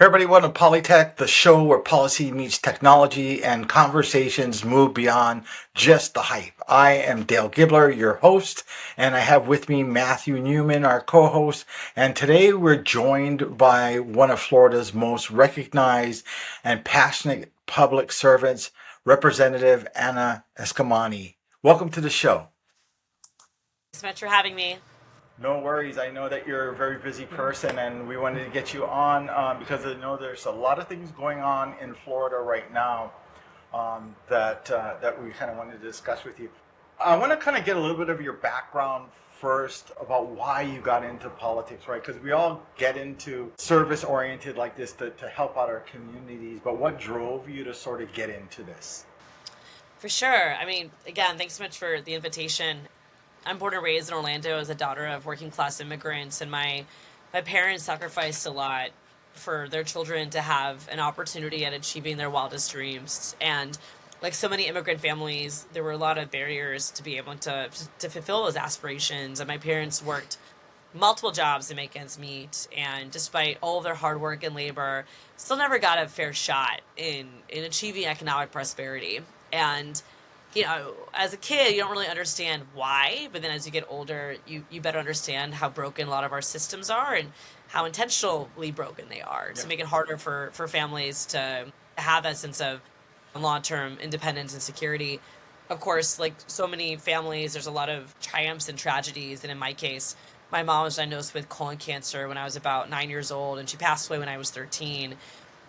Hey everybody, welcome to Polytech, the show where policy meets technology and conversations move beyond just the hype. I am Dale Gibler, your host, and I have with me Matthew Newman, our co-host. And today we're joined by one of Florida's most recognized and passionate public servants, Representative Anna Eskamani. Welcome to the show. Thanks so much for having me. No worries. I know that you're a very busy person, and we wanted to get you on because I know there's a lot of things going on in Florida right now that we kind of wanted to discuss with you. I want to kind of get a little bit of your background first about why you got into politics, right? Because we all get into service oriented like this to help out our communities, but what drove you to sort of get into this? For sure. I mean, again, thanks so much for the invitation. I'm born and raised in Orlando as a daughter of working class immigrants, and my parents sacrificed a lot for their children to have an opportunity at achieving their wildest dreams. And like so many immigrant families, there were a lot of barriers to be able to fulfill those aspirations. And my parents worked multiple jobs to make ends meet, and despite all of their hard work and labor, still never got a fair shot in achieving economic prosperity. And as a kid, you don't really understand why, but then as you get older, you better understand how broken a lot of our systems are and how intentionally broken they are Yeah. to make it harder for families to have that sense of long-term independence and security. Of course, like so many families, there's a lot of triumphs and tragedies. And in my case, my mom was diagnosed with colon cancer when I was about 9 years old, and she passed away when I was 13.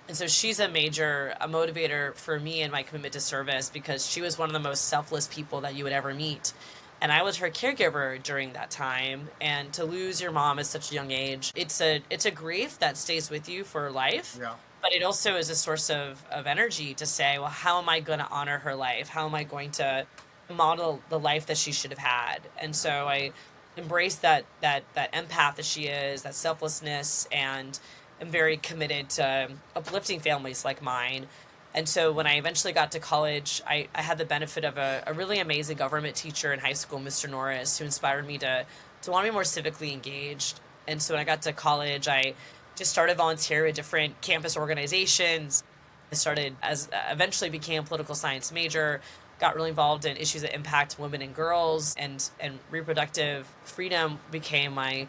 And so she's a motivator for me and my commitment to service because she was one of the most selfless people that you would ever meet. And I was her caregiver during that time. And to lose your mom at such a young age, it's a grief that stays with you for life. Yeah. But it also is a source of energy to say, well, how am I going to honor her life? How am I going to model the life that she should have had? And so I embrace that empath that she is, that selflessness, and am very committed to uplifting families like mine. And so when I eventually got to college, I had the benefit of a really amazing government teacher in high school, Mr. Norris, who inspired me to want to be more civically engaged. And so when I got to college, I just started volunteering with different campus organizations. I started as eventually became a political science major, got really involved in issues that impact women and girls, and reproductive freedom became my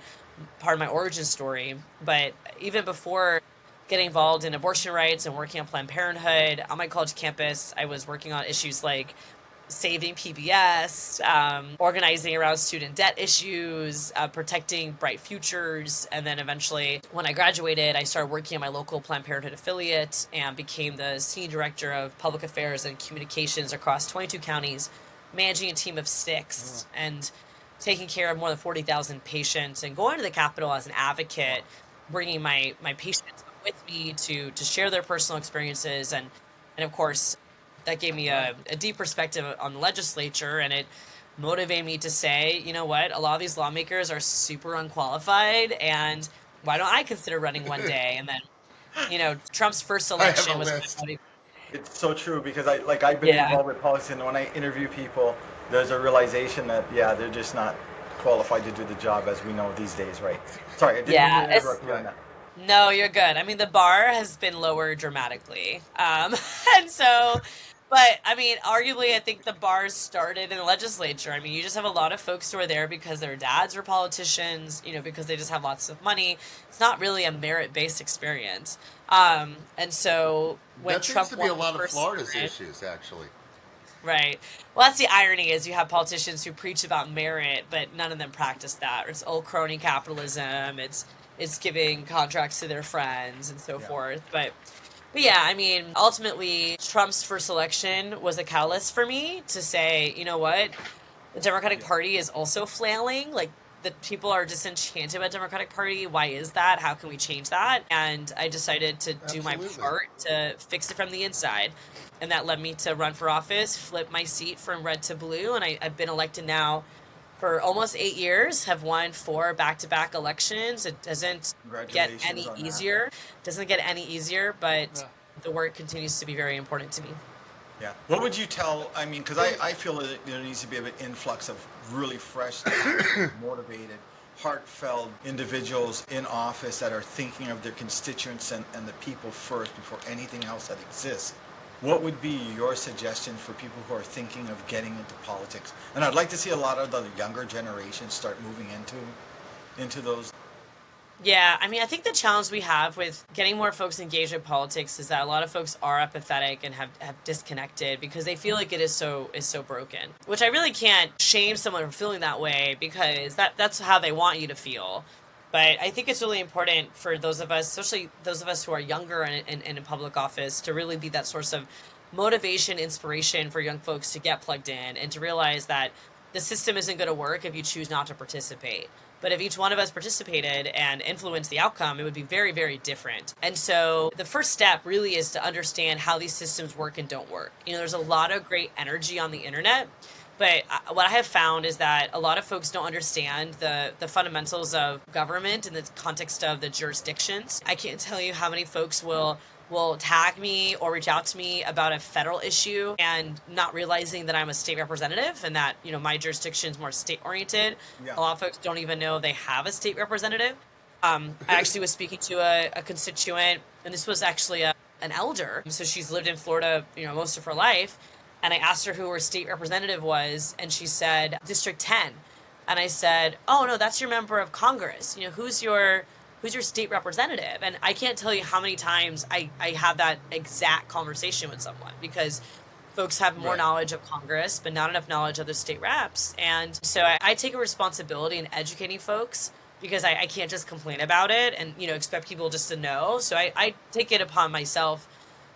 part of my origin story. But even before getting involved in abortion rights and working on Planned Parenthood on my college campus, I was working on issues like saving PBS, organizing around student debt issues, protecting bright futures. And then eventually, when I graduated, I started working at my local Planned Parenthood affiliate and became the senior director of public affairs and communications across 22 counties, managing a team of six and taking care of more than 40,000 patients and going to the Capitol as an advocate, bringing my patients with me to share their personal experiences. And of course, that gave me a deep perspective on the legislature, and it motivated me to say, you know what, a lot of these lawmakers are super unqualified, and why don't I consider running one day? And then, Trump's first I have a election was list. It's so true because I've been yeah, involved with politics, and when I interview people, there's a realization that yeah, they're just not qualified to do the job as we know these days, right? Sorry, I didn't mean to yeah. It's interrupt you on that. No, you're good. I mean, the bar has been lowered dramatically. And so, but I mean, arguably, I think the bars started in the legislature. I mean, you just have a lot of folks who are there because their dads were politicians, because they just have lots of money. It's not really a merit-based experience. And so when That seems Trump to be won a the lot of first Florida's time, issues, actually. right. Well, that's the irony is you have politicians who preach about merit, but none of them practice that. It's old crony capitalism. It's giving contracts to their friends and so Yeah, forth. But yeah, I mean, ultimately, Trump's first election was a catalyst for me to say, you know what, the Democratic yeah, Party is also flailing. Like the people are disenchanted by the Democratic Party. Why is that? How can we change that? And I decided to do my Absolutely. part to fix it from the inside. And that led me to run for office, flip my seat from red to blue. And I've been elected now for almost 8 years, have won four back-to-back elections. It doesn't get congratulations any on that. easier. Doesn't get any easier, but Yeah. the work continues to be very important to me. Yeah. What would you tell? I mean, because I feel that there needs to be an influx of really fresh, talented, motivated, heartfelt individuals in office that are thinking of their constituents and the people first before anything else that exists. What would be your suggestion for people who are thinking of getting into politics? And I'd like to see a lot of the younger generation start moving into those. Yeah, I mean, I think the challenge we have with getting more folks engaged in politics is that a lot of folks are apathetic and have disconnected because they feel like it is so broken. Which I really can't shame someone for feeling that way because that's how they want you to feel. But I think it's really important for those of us, especially those of us who are younger and in public office, to really be that source of motivation, inspiration for young folks to get plugged in and to realize that the system isn't going to work if you choose not to participate. But if each one of us participated and influenced the outcome, it would be very, very different. And so the first step really is to understand how these systems work and don't work. You know, there's a lot of great energy on the internet, but what I have found is that a lot of folks don't understand the fundamentals of government in the context of the jurisdictions. I can't tell you how many folks will tag me or reach out to me about a federal issue and not realizing that I'm a state representative and that, you know, my jurisdiction is more state oriented. Yeah. A lot of folks don't even know they have a state representative. I actually was speaking to a constituent, and this was actually an elder. So she's lived in Florida, you know, most of her life. And I asked her who her state representative was, and she said District 10. And I said, "Oh no, that's your member of Congress. You know, who's your state representative?" And I can't tell you how many times I have that exact conversation with someone because folks have more Right. knowledge of Congress, but not enough knowledge of the state reps. And so I take a responsibility in educating folks because I can't just complain about it and, you know, expect people just to know. So I take it upon myself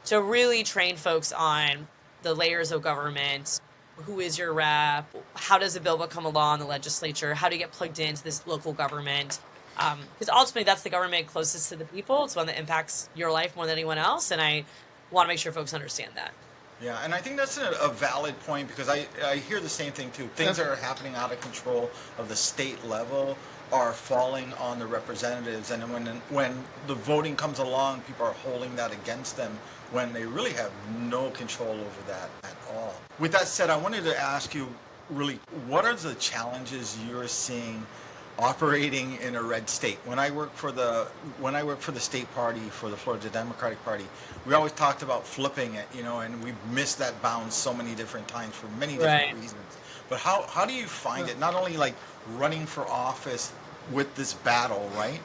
to really train folks on the layers of government. Who is your rep? How does a bill become a law in the legislature? How do you get plugged into this local government? Because ultimately, that's the government closest to the people. It's one that impacts your life more than anyone else, and I want to make sure folks understand that. Yeah, and I think that's a valid point because I hear the same thing too. Things that are happening out of control of the state level are falling on the representatives, and when the voting comes along, people are holding that against them when they really have no control over that at all. With that said, I wanted to ask you really, what are the challenges you're seeing operating in a red state? When I worked for the state party for the Florida Democratic Party, we always talked about flipping it, you know, and we missed that bounds so many different times for many different Right. reasons. But how do you find it? Not only like running for office with this battle, right?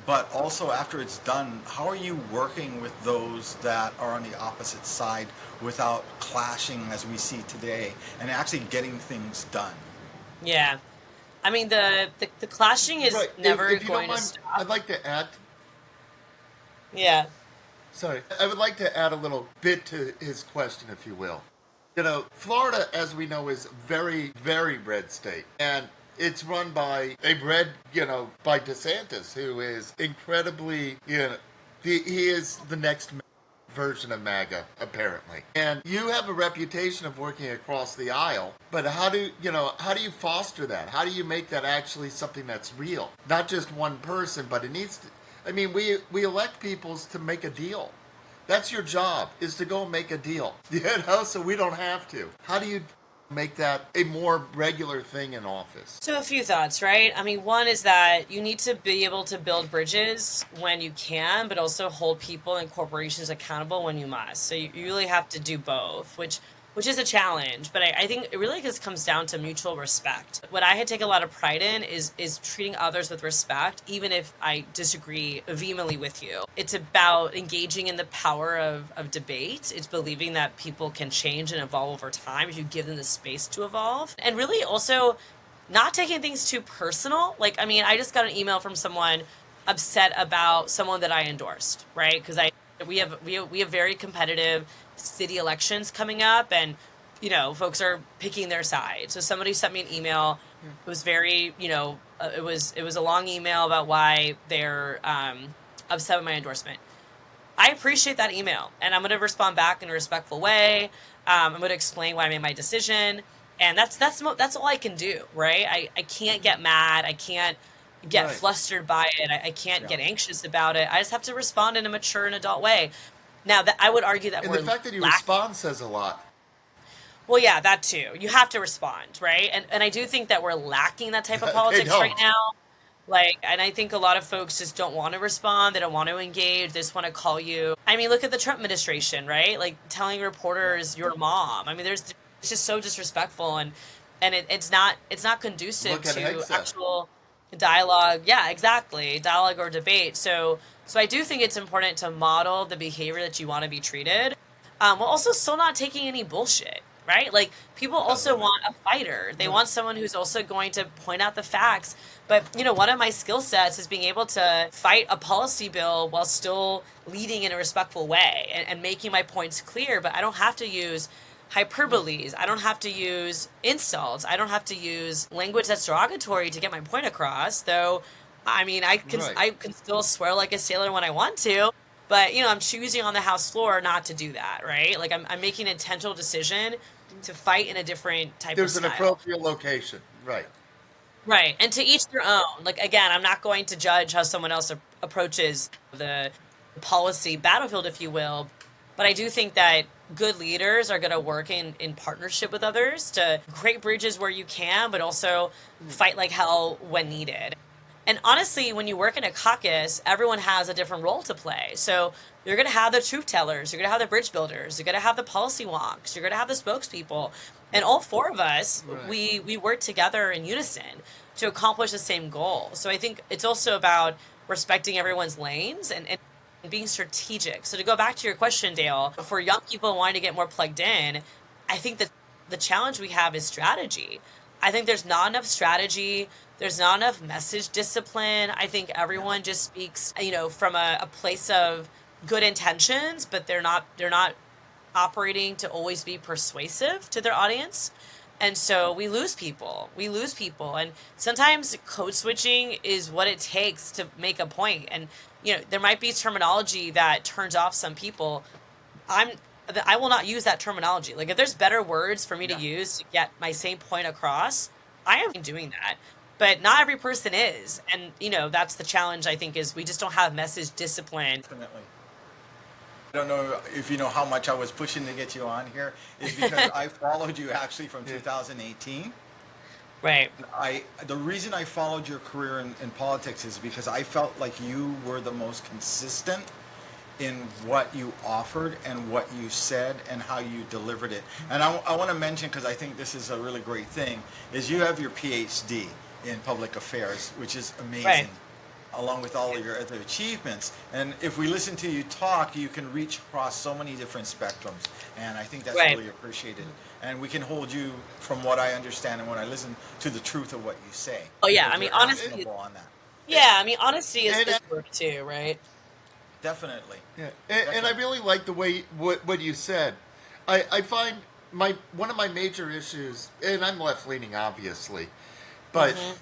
But also after it's done, how are you working with those that are on the opposite side without clashing as we see today and actually getting things done? Yeah. I mean, the clashing is Right. never If you don't going to mind, I'd stop. like to add. Yeah. Sorry, I would like to add a little bit to his question, if you will. You know, Florida, as we know, is very, very red state, and it's run by a red, by DeSantis, who is incredibly, he is the next version of MAGA, apparently. And you have a reputation of working across the aisle, but how do you foster that? How do you make that actually something that's real? Not just one person, but it needs to, I mean, we elect people to make a deal. That's your job, is to go make a deal, so we don't have to. How do you make that a more regular thing in office? So a few thoughts, right? I mean, one is that you need to be able to build bridges when you can, but also hold people and corporations accountable when you must. So you really have to do both, which is a challenge. But I think it really just comes down to mutual respect. What I take a lot of pride in is treating others with respect, even if I disagree vehemently with you. It's about engaging in the power of debate. It's believing that people can change and evolve over time if you give them the space to evolve. And really also not taking things too personal. Like, I mean, I just got an email from someone upset about someone that I endorsed, right? Because we have very competitive city elections coming up, and folks are picking their side. So somebody sent me an email. It was very, it was a long email about why they're upset with my endorsement. I appreciate that email, and I'm going to respond back in a respectful way. I'm going to explain why I made my decision, and that's all I can do, right? I can't get mad. I can't get Right. flustered by it. I can't Yeah. get anxious about it. I just have to respond in a mature and adult way. Now, that I would argue that And the we're fact that you lacking. respond says a lot. Well, yeah, that too. You have to respond, right? And I do think that we're lacking that type of I politics right don't. now. Like, and I think a lot of folks just don't want to respond. They don't want to engage. They just want to call you. I mean, look at the Trump administration, right? Like telling Yeah. reporters your mom. I mean, it's just so disrespectful, and it's not conducive Look at to Hegseth. actual dialogue. Yeah, exactly, dialogue or debate. So I do think it's important to model the behavior that you want to be treated, while also still not taking any bullshit. Right? Like people also Right. want a fighter. They Right. want someone who's also going to point out the facts. But one of my skill sets is being able to fight a policy bill while still leading in a respectful way and making my points clear. But I don't have to use hyperboles. I don't have to use insults. I don't have to use language that's derogatory to get my point across. Though, I mean, Right. I can still swear like a sailor when I want to. But I'm choosing on the House floor not to do that, right? Like I'm making an intentional decision to fight in a different type of There's an style. appropriate location. Right. Right. And to each their own. Like, again, I'm not going to judge how someone else approaches the policy battlefield, if you will. But I do think that good leaders are going to work in partnership with others to create bridges where you can, but also fight like hell when needed. And honestly, when you work in a caucus, everyone has a different role to play. So you're going to have the truth tellers, you're going to have the bridge builders, you're going to have the policy wonks, you're going to have the spokespeople. And all four of us, Right. we work together in unison to accomplish the same goal. So I think it's also about respecting everyone's lanes and being strategic. So to go back to your question, Dale, for young people wanting to get more plugged in, I think that the challenge we have is strategy. I think there's not enough strategy. There's not enough message discipline. I think Yeah. everyone just speaks, from a place of good intentions, but they're not operating to always be persuasive to their audience. And so we lose people. We lose people. And sometimes code switching is what it takes to make a point. And, there might be terminology that turns off some people. I'm I will not use that terminology. Like if there's better words for me to Yeah. use to get my same point across, I am doing that. But not every person is. And that's the challenge I think is we just don't have message discipline. Definitely. I don't know if you know how much I was pushing to get you on here is because I followed you actually from Yeah. 2018. Right. The reason I followed your career in politics is because I felt like you were the most consistent in what you offered and what you said and how you delivered it. And I want to mention, because I think this is a really great thing, is you have your PhD in public affairs, which is Right. amazing, along with all of your other achievements. And if we listen to you talk, you can reach across so many different spectrums. And I think that's Right. really appreciated. And we can hold you, from what I understand and when I listen, to the truth of what you say, Oh yeah. I because mean you're honesty. actionable on that. Yeah. I mean honesty is, And is work too, right? Definitely. yeah, and I Definitely. really like the way what you said. I find my one of my major issues, and I'm left leaning, obviously, but Hmm.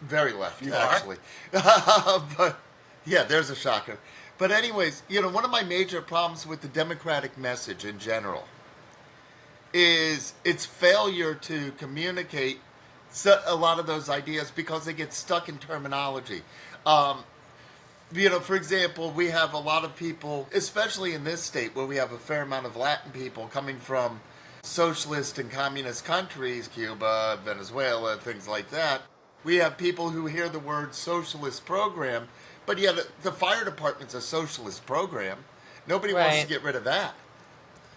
very left You are? actually. But yeah, there's a shocker. But anyways, one of my major problems with the Democratic message in general is its failure to communicate a lot of those ideas because they get stuck in terminology. Um, for example, we have a lot of people, especially in this state where we have a fair amount of Latin people coming from socialist and communist countries, Cuba, Venezuela, things like that. We have people who hear the word socialist program, but yet the fire department's a socialist program. Nobody wants to Right. get rid of that.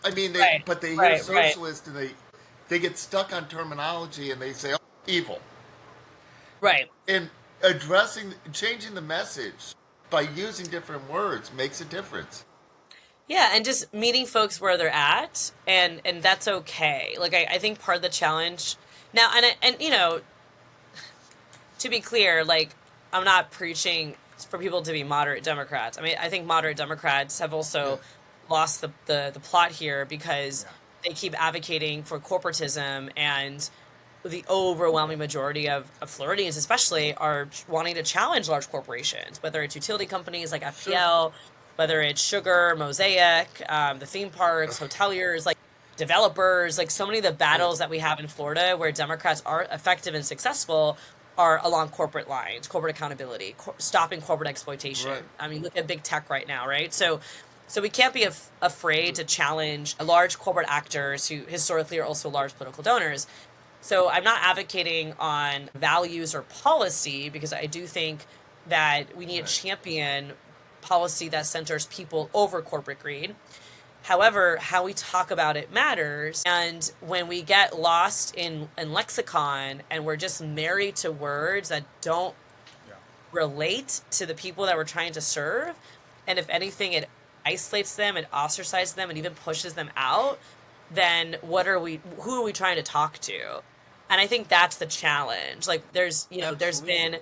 I mean, Right. they hear Right. Right. socialist and they get stuck on terminology and they say, oh, evil. Right. And changing the message by using different words makes a difference. Yeah, and just meeting folks where they're at, and that's okay. Like I think part of the challenge now, and to be clear, like I'm not preaching for people to be moderate Democrats. I mean, I think moderate Democrats have Yeah. also lost the plot here because Yeah. they keep advocating for corporatism, and the overwhelming majority of Floridians especially are wanting to challenge large corporations, whether it's utility companies like Sure. FPL, whether it's Sugar, Mosaic, the theme parks, hoteliers, like developers, like so many of the Yeah. battles that we have in Florida where Democrats are effective and successful are along corporate lines, corporate accountability, stopping corporate exploitation. Right. I mean, look at big tech right now, right? So we can't be afraid to challenge large corporate actors who historically are also large political donors. So I'm not advocating on values or policy, because I do think that we need a champion policy that centers people over corporate greed. However, how we talk about it matters. And when we get lost in lexicon and we're just married to words that don't Yeah. relate to the people that we're trying to serve, and if anything, it isolates them, it ostracizes them, and even pushes them out, then who are we trying to talk to? And I think that's the challenge. Like there's Absolutely. been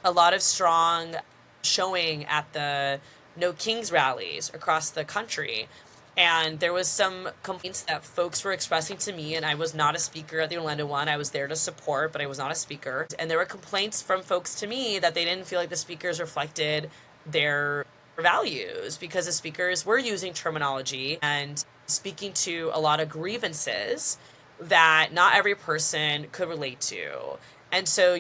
a lot of strong showing at the No Kings rallies across the country. And there was some complaints that folks were expressing to me, and I was not a speaker at the Orlando one. I was there to support, but I was not a speaker. And there were complaints from folks to me that they didn't feel like the speakers reflected their values, because the speakers were using terminology and speaking to a lot of grievances that not every person could relate to. And so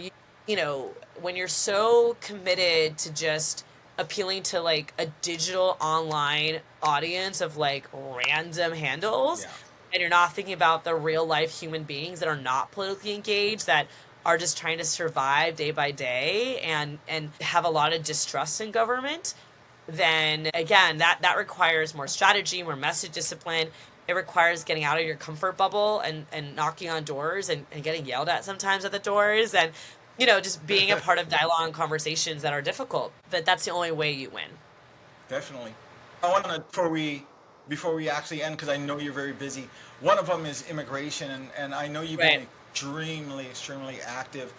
you know, when you're so committed to just appealing to like a digital online audience of like random handles, Yeah. and you're not thinking about the real life human beings that are not politically engaged, that are just trying to survive day by day and have a lot of distrust in government, then again, that requires more strategy, more message discipline. It requires getting out of your comfort bubble and knocking on doors and getting yelled at sometimes at the doors, and just being a part of dialogue and conversations that are difficult. But that's the only way you win. Definitely. I want to before we actually end, because I know you're very busy. One of them is immigration, and I know you've Right. been extremely active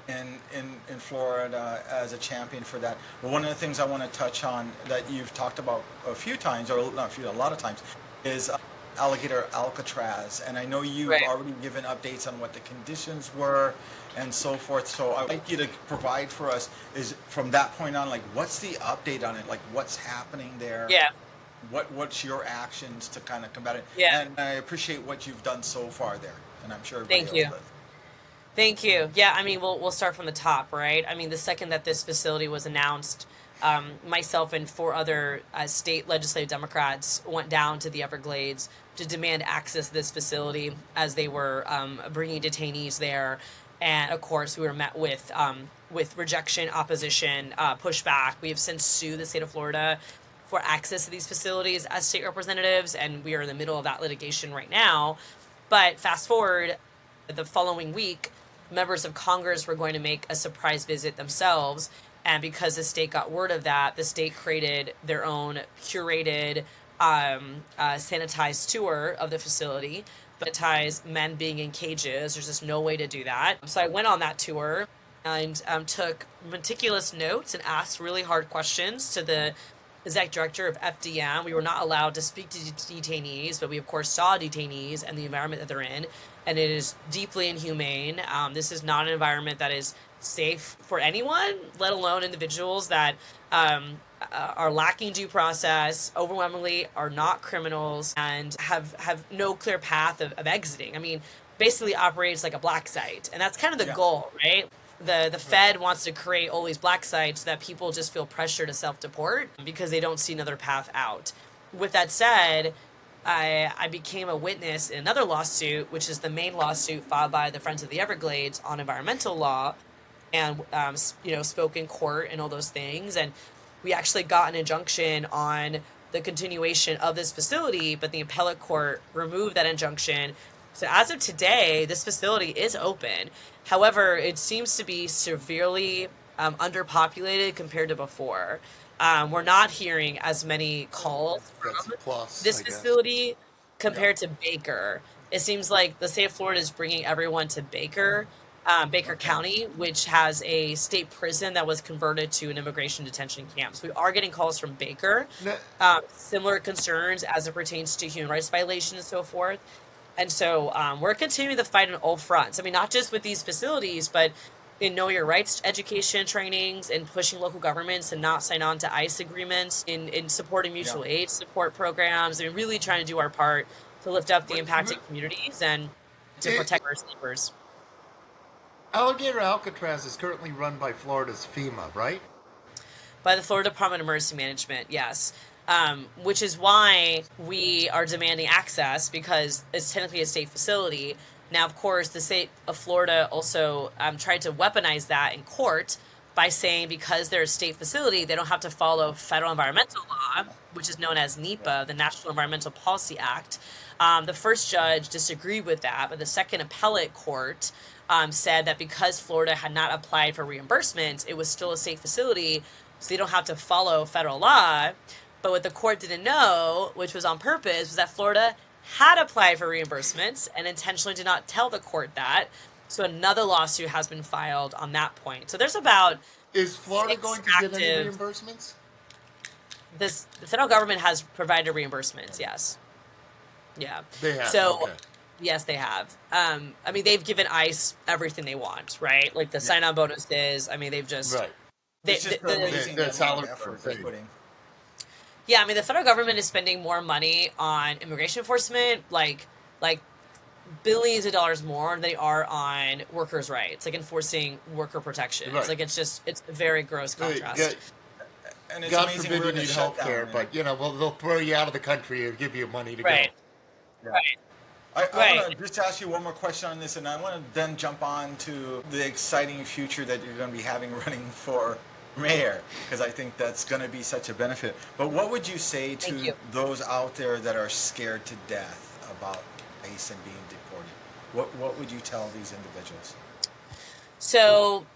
in Florida as a champion for that. But one of the things I want to touch on that you've talked about a few times, or not a few, a lot of times, is alligator Alcatraz. And I know you've Right. already given updates on what the conditions were and so forth. So I'd like you to provide for us, is from that point on, like, what's the update on it? Like, what's happening there? Yeah. What's your actions to kind of combat it? Yeah. And I appreciate what you've done so far there, and I'm sure everybody Thank else you. does. Thank you. Yeah, I mean, we'll start from the top, right? I mean, the second that this facility was announced, myself and four other state legislative Democrats went down to the Everglades to demand access to this facility as they were bringing detainees there. And of course, we were met with rejection, opposition, pushback. We have since sued the state of Florida for access to these facilities as state representatives, and we are in the middle of that litigation right now. But fast forward, the following week, members of Congress were going to make a surprise visit themselves. And because the state got word of that, the state created their own curated, sanitized tour of the facility. But sanitized men being in cages, there's just no way to do that. So I went on that tour and took meticulous notes and asked really hard questions to the exec director of FDM. We were not allowed to speak to detainees, but we of course saw detainees and the environment that they're in, and it is deeply inhumane. This is not an environment that is safe for anyone, let alone individuals that are lacking due process, overwhelmingly are not criminals, and have no clear path of exiting. I mean, basically operates like a black site, and that's kind of the Yeah. goal, right? The Fed wants to create all these black sites so that people just feel pressure to self-deport because they don't see another path out. With that said, I became a witness in another lawsuit, which is the main lawsuit filed by the Friends of the Everglades on environmental law, and spoke in court and all those things. And we actually got an injunction on the continuation of this facility, but the appellate court removed that injunction. So as of today, this facility is open. However, it seems to be severely underpopulated compared to before. We're not hearing as many calls That's a from plus, this I guess. facility Yeah. compared to Baker. It seems like the state of Florida is bringing everyone to Baker, Baker Okay. County, which has a state prison that was converted to an immigration detention camp. So we are getting calls from Baker, No, similar concerns as it pertains to human rights violations and so forth. And so we're continuing the fight on all fronts. I mean, not just with these facilities, but in know your rights education trainings and pushing local governments to not sign on to ICE agreements, in supporting Yeah. mutual aid support programs, and really trying to do our part to lift up the impacted communities and to it, protect our neighbors. Alligator Alcatraz is currently run by Florida's FEMA, right? By the Florida Department of Emergency Management, yes. Which is why we are demanding access, because it's technically a state facility. Now, of course, the state of Florida also tried to weaponize that in court by saying because they're a state facility, they don't have to follow federal environmental law, which is known as Right. NEPA, the National Environmental Policy Act. The first judge disagreed with that, but the second appellate court said that because Florida had not applied for reimbursement, it was still a state facility, so they don't have to follow federal law. But what the court didn't know, which was on purpose, was that Florida had applied for reimbursements and intentionally did not tell the court that. So another lawsuit has been filed on that point. So there's about Is Florida six going to get any active. reimbursements? This the federal government has provided reimbursements. Yes, yeah. They have. So Okay. yes, they have. I mean, they've given ICE everything they want, right? Like the Yeah. sign-on bonuses. I mean, they've just Right. they, It's just the amazing the the amount salary of effort thing. they're putting. yeah. I mean, the federal government is spending more money on immigration enforcement, like billions of dollars more than they are on workers' rights, like enforcing worker protections. Right. Like it's a very gross Hey, contrast. And it's God amazing forbid we're you in a need health shutdown. care, And but they'll throw you out of the country and give you money to Right, go. yeah. right, I right. want to just ask you one more question on this, and I want to then jump on to the exciting future that you're going to be having running for mayor, because I think that's going to be such a benefit. But what would you say Thank to you. those out there that are scared to death about ICE and being deported? What would you tell these individuals? So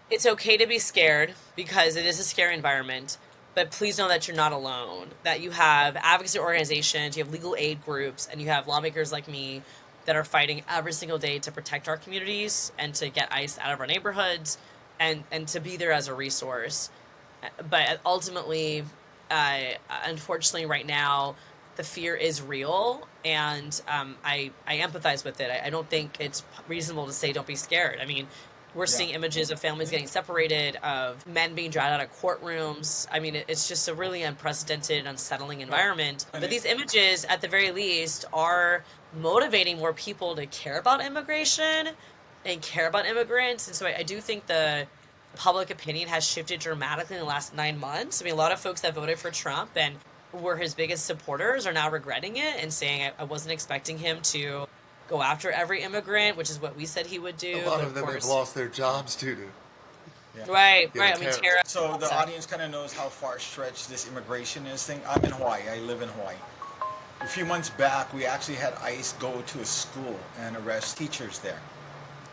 it's okay to be scared because it is a scary environment, but please know that you're not alone. That you have advocacy organizations, you have legal aid groups, and you have lawmakers like me that are fighting every single day to protect our communities and to get ICE out of our neighborhoods and to be there as a resource. But ultimately, unfortunately, right now, the fear is real, and I empathize with it. I don't think it's reasonable to say don't be scared. I mean, we're Yeah. seeing images of families getting separated, of men being dragged out of courtrooms. I mean, it's just a really unprecedented, unsettling environment. And But these images, at the very least, are motivating more people to care about immigration and care about immigrants. And so I do think the public opinion has shifted dramatically in the last 9 months. I mean, a lot of folks that voted for Trump and were his biggest supporters are now regretting it and saying, I wasn't expecting him to go after every immigrant, which is what we said he would do. A lot But of them have course, lost their jobs too. yeah. right, Yeah, right. I mean, terrible. Tara. So the audience kind of knows how far stretched this immigration is thing. I'm in Hawaii. I live in Hawaii. A few months back, we actually had ICE go to a school and arrest teachers there.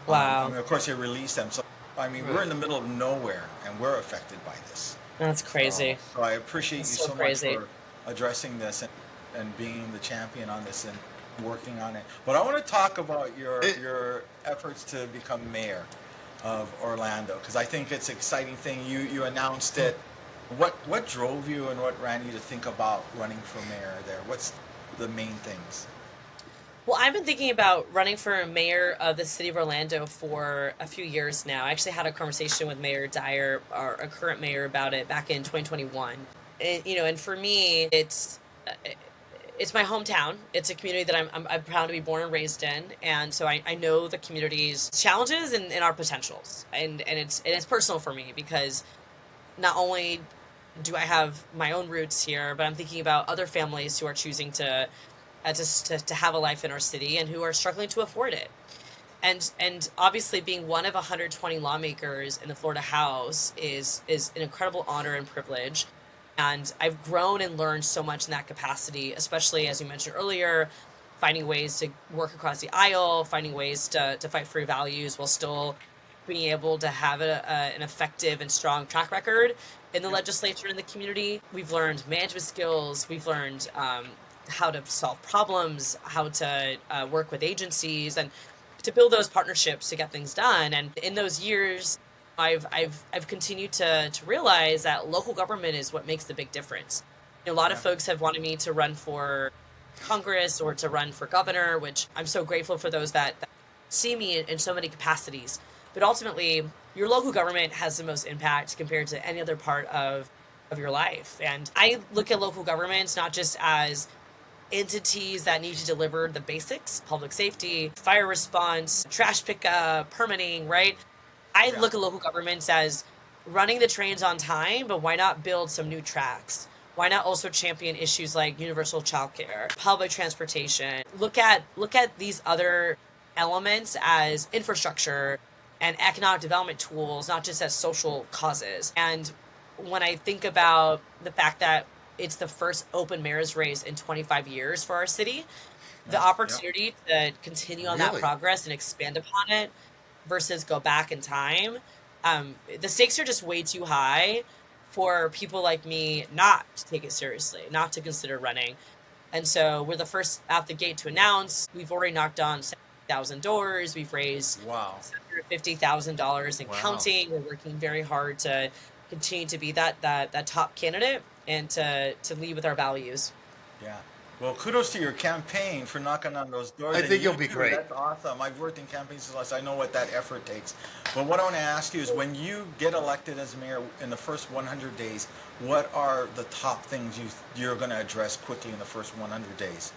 I Wow, mean, of course, they released them. So, I mean, we're in the middle of nowhere, and we're affected by this. that's crazy. So I appreciate you That's so so much crazy. for addressing this and being the champion on this and working on it. But I want to talk about your efforts to become mayor of Orlando, because I think it's an exciting thing. You announced it. What drove you and what ran you to think about running for mayor there? What's the main things? Well, I've been thinking about running for mayor of the city of Orlando for a few years now. I actually had a conversation with Mayor Dyer, our current mayor, about it back in 2021. And for me, it's my hometown. It's a community that I'm proud to be born and raised in, and so I know the community's challenges and our potentials, and it's personal for me because not only do I have my own roots here, but I'm thinking about other families who are choosing to have a life in our city and who are struggling to afford it. And obviously, being one of 120 lawmakers in the Florida House is an incredible honor and privilege. And I've grown and learned so much in that capacity, especially as you mentioned earlier, finding ways to work across the aisle, finding ways to fight for values while still being able to have an effective and strong track record in the Yep. legislature and the community. We've learned management skills. We've learned how to solve problems, how to work with agencies, and to build those partnerships to get things done. And in those years, I've continued to realize that local government is what makes the big difference. A lot of Yeah. folks have wanted me to run for Congress or to run for governor, which I'm so grateful for those that see me in so many capacities. But ultimately, your local government has the most impact compared to any other part of your life. And I look at local governments not just as entities that need to deliver the basics, public safety, fire response, trash pickup, permitting, right? I Yeah. look at local governments as running the trains on time, but why not build some new tracks? Why not also champion issues like universal childcare, public transportation? Look at these other elements as infrastructure and economic development tools, not just as social causes. And when I think about the fact that it's the first open mayor's race in 25 years for our city, the Yeah. Yeah. opportunity to continue on that Really? progress and expand upon it versus go back in time, the stakes are just way too high for people like me not to take it seriously, not to consider running. And so we're the first out the gate to announce. We've already knocked on 7,000 doors. We've raised Wow. $750,000 and Wow. counting. We're working very hard to continue to be that top candidate and to lead with our values. Yeah. Well, kudos to your campaign for knocking on those doors. I And think you you'll be too. great. That's awesome. I've worked in campaigns since last. I know what that effort takes. But what I want to ask you is, when you get elected as mayor in the first 100 days, what are the top things you're going to address quickly in the first 100 days?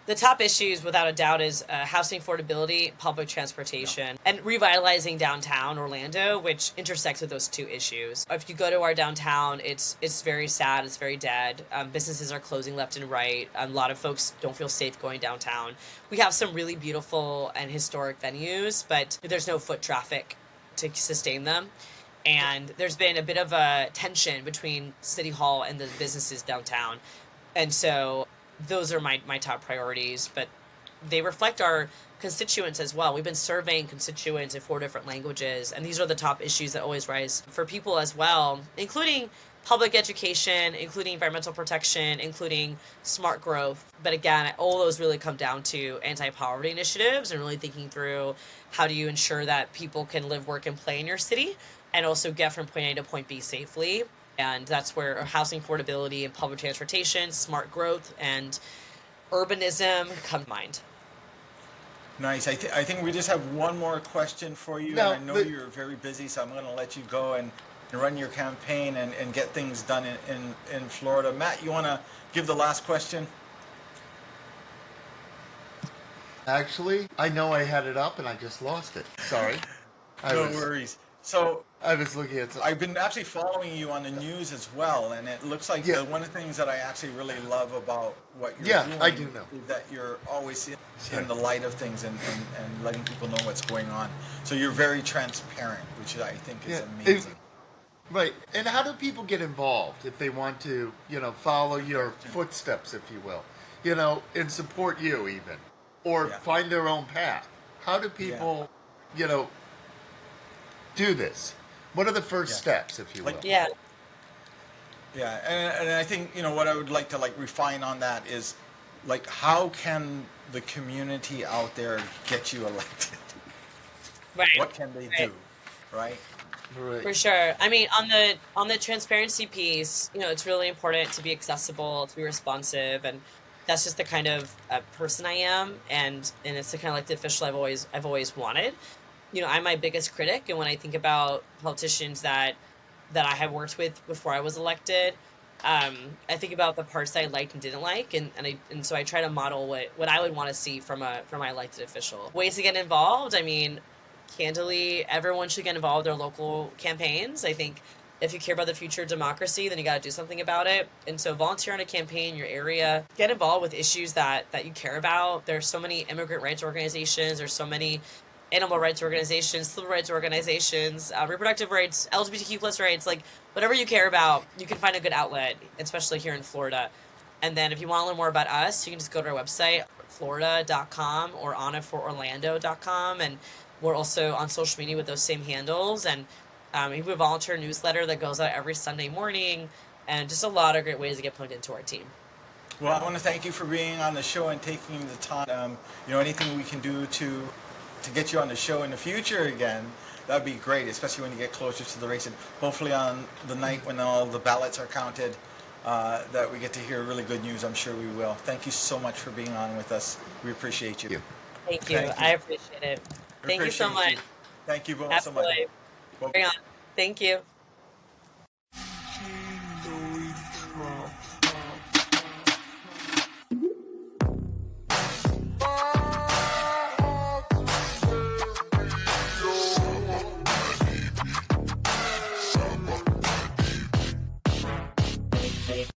The top issues, without a doubt, is housing affordability, public Yeah. transportation, and revitalizing downtown Orlando, which intersects with those two issues. If you go to our downtown, it's very sad, it's very dead. Businesses are closing left and right. A lot of folks don't feel safe going downtown. We have some really beautiful and historic venues, but there's no foot traffic to sustain them. And there's been a bit of a tension between City Hall and the businesses downtown. And so those are my top priorities, but they reflect our constituents as well. We've been surveying constituents in 4 different languages, and these are the top issues that always rise for people as well, including public education, including environmental protection, including smart growth. But again, all those really come down to anti-poverty initiatives and really thinking through how do you ensure that people can live, work, and play in your city and also get from point A to point B safely. And that's where housing affordability and public transportation, smart growth, and urbanism come to mind. Nice. I think we just have one more question for you, and Now, I know you're very busy, so I'm going to let you go and run your campaign and get things done in Florida. Matt, you want to give the last question? actually, I know I had it up and I just lost it. Sorry. No worries. So I was looking at I've been actually following you on the news as well, and it looks like Yeah. one of the things that I actually really love about what you're Yeah, doing I do know. is that you're always Sorry. in the light of things and letting people know what's going on. So you're very transparent, which I think is Yeah, amazing. Right. And how do people get involved if they want to, follow your footsteps, if you will, and support you even, or Yeah. find their own path? How do people, you know, do this? What are the first Yeah. steps, if you will? Like- Yeah. Yeah, and I think what I would like to refine on that is how can the community out there get you elected? Right. What can they Right. do, right? Right. For sure. I mean, on the transparency piece, it's really important to be accessible, to be responsive, and that's just the kind of person I am, and it's the kind of the official I've always wanted. I'm my biggest critic, and when I think about politicians that I have worked with before I was elected, I think about the parts that I liked and didn't like, and so I try to model what I would want to see from my elected official. Ways to get involved. I mean, candidly, everyone should get involved in their local campaigns. I think if you care about the future of democracy, then you got to do something about it. And so volunteer on a campaign in your area, get involved with issues that you care about. There's so many immigrant rights organizations. There's so many animal rights organizations, civil rights organizations, reproductive rights, LGBTQ plus rights, whatever you care about, you can find a good outlet, especially here in Florida. And then if you want to learn more about us, you can just go to our website, florida.com or anafororlando.com. And we're also on social media with those same handles. And we have a volunteer newsletter that goes out every Sunday morning, and just a lot of great ways to get plugged into our team. Well, I want to thank you for being on the show and taking the time. Anything we can do to get you on the show in the future again, that'd be great, especially when you get closer to the race, and hopefully on the night when all the ballots are counted, that we get to hear really good news. I'm sure we will. Thank you so much for being on with us. We appreciate you. Thank you. Thank you. I appreciate it. Thank you so Appreciate much. Thank you both so much. Absolutely. Well, Bring on. Thank you.